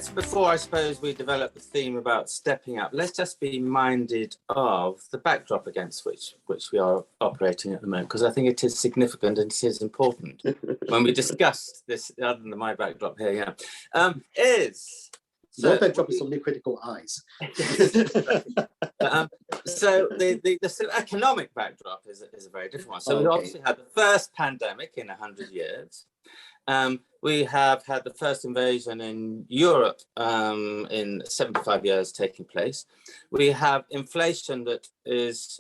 just before I suppose we develop the theme about stepping up, let's just be minded of the backdrop against which we are operating at the moment, because I think it is significant and it is important when we discuss this, other than my backdrop here, Your backdrop is only Criticaleye. So the sort of economic backdrop is a very different one. So we obviously had the first pandemic in 100 years. We have had the first invasion in Europe in 75 years taking place. We have inflation that is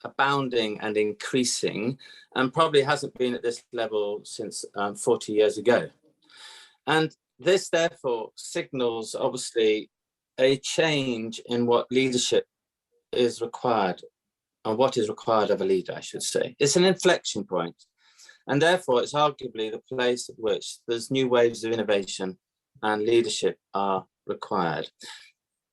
abounding and increasing, and probably hasn't been at this level since 40 years ago. And this therefore signals obviously a change in what leadership is required, and what is required of a leader, I should say. It's an inflection point. And therefore, it's arguably the place at which there's new waves of innovation and leadership are required.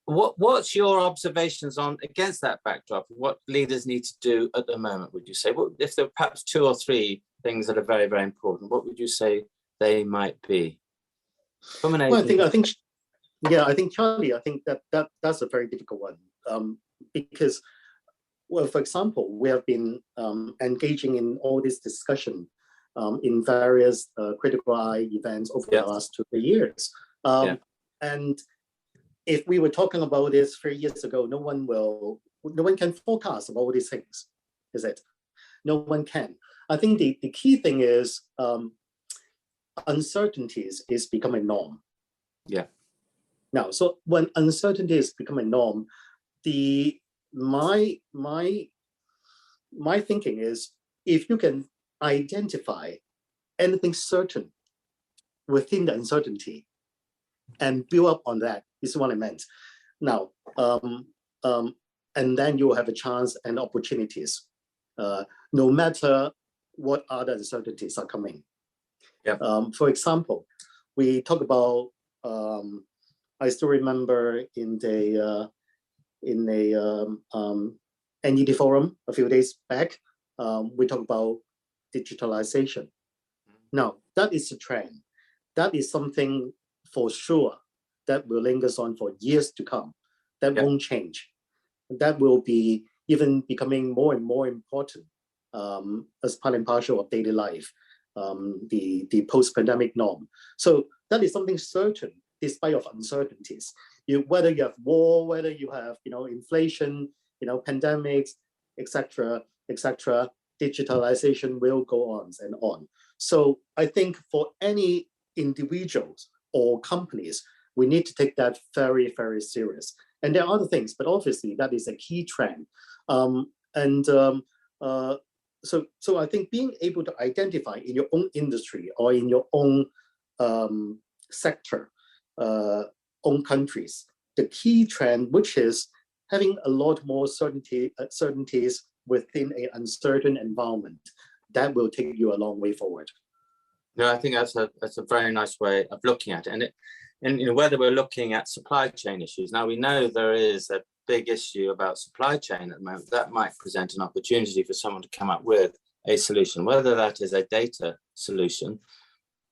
What's your observations on against that backdrop? What leaders need to do at the moment, would you say? Well, if there are perhaps 2 or 3 things that are very, very important, what would you say they might be? From an well, I think, Charlie, I think that's a very difficult one, because, well, for example, we have been engaging in all this discussion in various Criticaleye events over the last 2 or 3 years. And if we were talking about this 3 years ago, no one can forecast about all these things, is it? No one can. I think the key thing is uncertainties is becoming norm. Now, so when uncertainty is becoming norm, my thinking is, if you can identify anything certain within the uncertainty and build up on that, is what I meant. Now, and then you will have a chance and opportunities, no matter what other uncertainties are coming. For example, we talk about, I still remember in the NED forum a few days back, we talk about digitalization. Now, that is a trend. That is something for sure that will linger on for years to come. That won't change. That will be even becoming more and more important as part and parcel of daily life, the post-pandemic norm. So that is something certain, despite of uncertainties. Whether you have war, whether you have inflation, pandemics, etc., digitalization will go on and on. So I think for any individuals or companies, we need to take that very, very serious. And there are other things, but obviously that is a key trend. So I think being able to identify in your own industry or in your own sector, own countries, the key trend, which is having a lot more certainties within an uncertain environment, that will take you a long way forward. No, I think that's a very nice way of looking at it. And whether we're looking at supply chain issues, now we know there is a big issue about supply chain at the moment. That might present an opportunity for someone to come up with a solution, whether that is a data solution,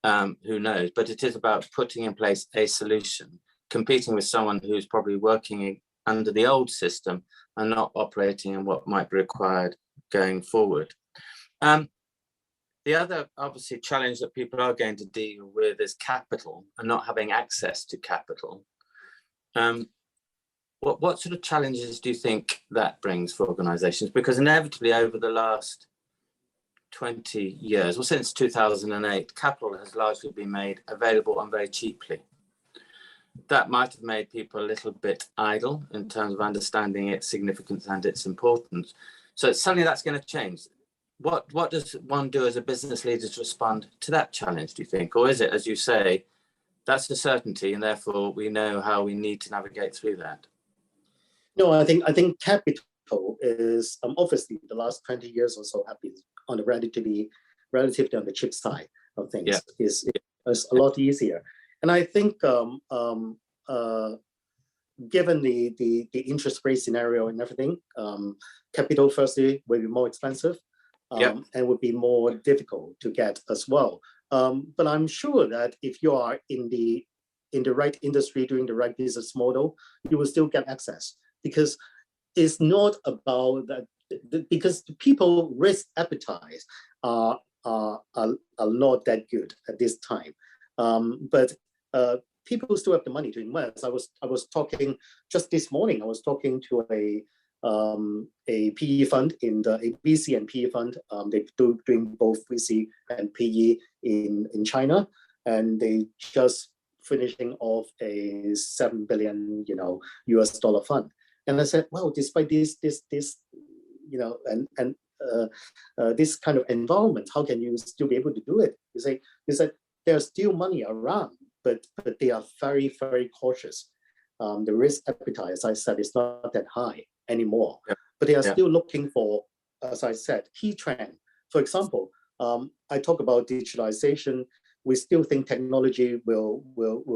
who knows, but it is about putting in place a solution, competing with someone who's probably working under the old system and not operating in what might be required going forward. The other obviously challenge that people are going to deal with is capital and not having access to capital. What sort of challenges do you think that brings for organizations? Because inevitably over the last 20 years, well, since 2008, capital has largely been made available and very cheaply. That might have made people a little bit idle in terms of understanding its significance and its importance. So suddenly that's going to change. What does one do as a business leader to respond to that challenge, do you think? Or is it, as you say, that's a certainty and therefore we know how we need to navigate through that? No, I think capital is obviously the last 20 years or so have been on the relatively on the cheap side of things. Is a lot easier. And I think given the interest rate scenario and everything, capital firstly will be more expensive and would be more difficult to get as well. But I'm sure that if you are in the in the right industry, doing the right business model, you will still get access, because it's not about that, because the people risk appetite are not that good at this time. But people still have the money to invest. I was talking just this morning. I was talking to a PE fund in a VC and PE fund. They're doing both VC and PE in China, and they just finishing off a $7 billion US dollar fund. And I said, well, despite this and this kind of environment, how can you still be able to do it? He said there's still money around, but they are very, very cautious. The risk appetite, as I said, is not that high anymore. Yeah. But they are still looking for, as I said, key trend. For example, I talk about digitalization. We still think technology will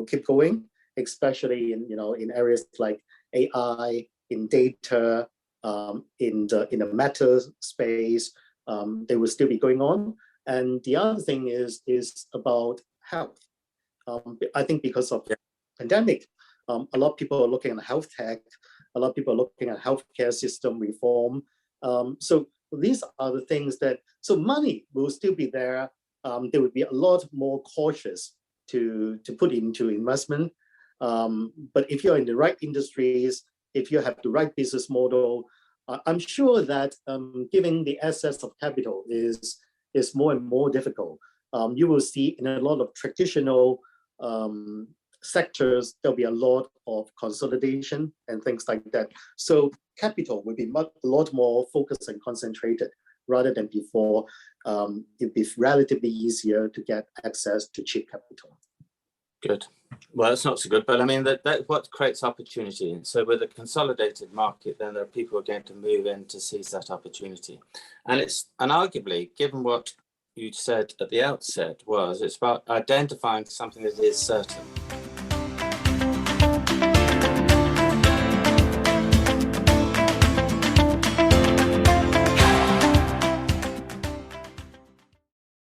keep going, especially in areas like AI, in data, in the meta space. They will still be going on. And the other thing is about health. I think because of the pandemic, a lot of people are looking at health tech. A lot of people are looking at healthcare system reform. So these are the things so money will still be there. They would be a lot more cautious to put into investment. But if you're in the right industries, if you have the right business model, I'm sure that giving the access of capital is more and more difficult. You will see in a lot of traditional sectors, there'll be a lot of consolidation and things like that. So capital will be a lot more focused and concentrated rather than before. It'd be relatively easier to get access to cheap capital. Good. Well, it's not so good, but I mean that what creates opportunity. And so with a consolidated market, then there are people who are going to move in to seize that opportunity. And arguably, given what you said at the outset, it's about identifying something that is certain.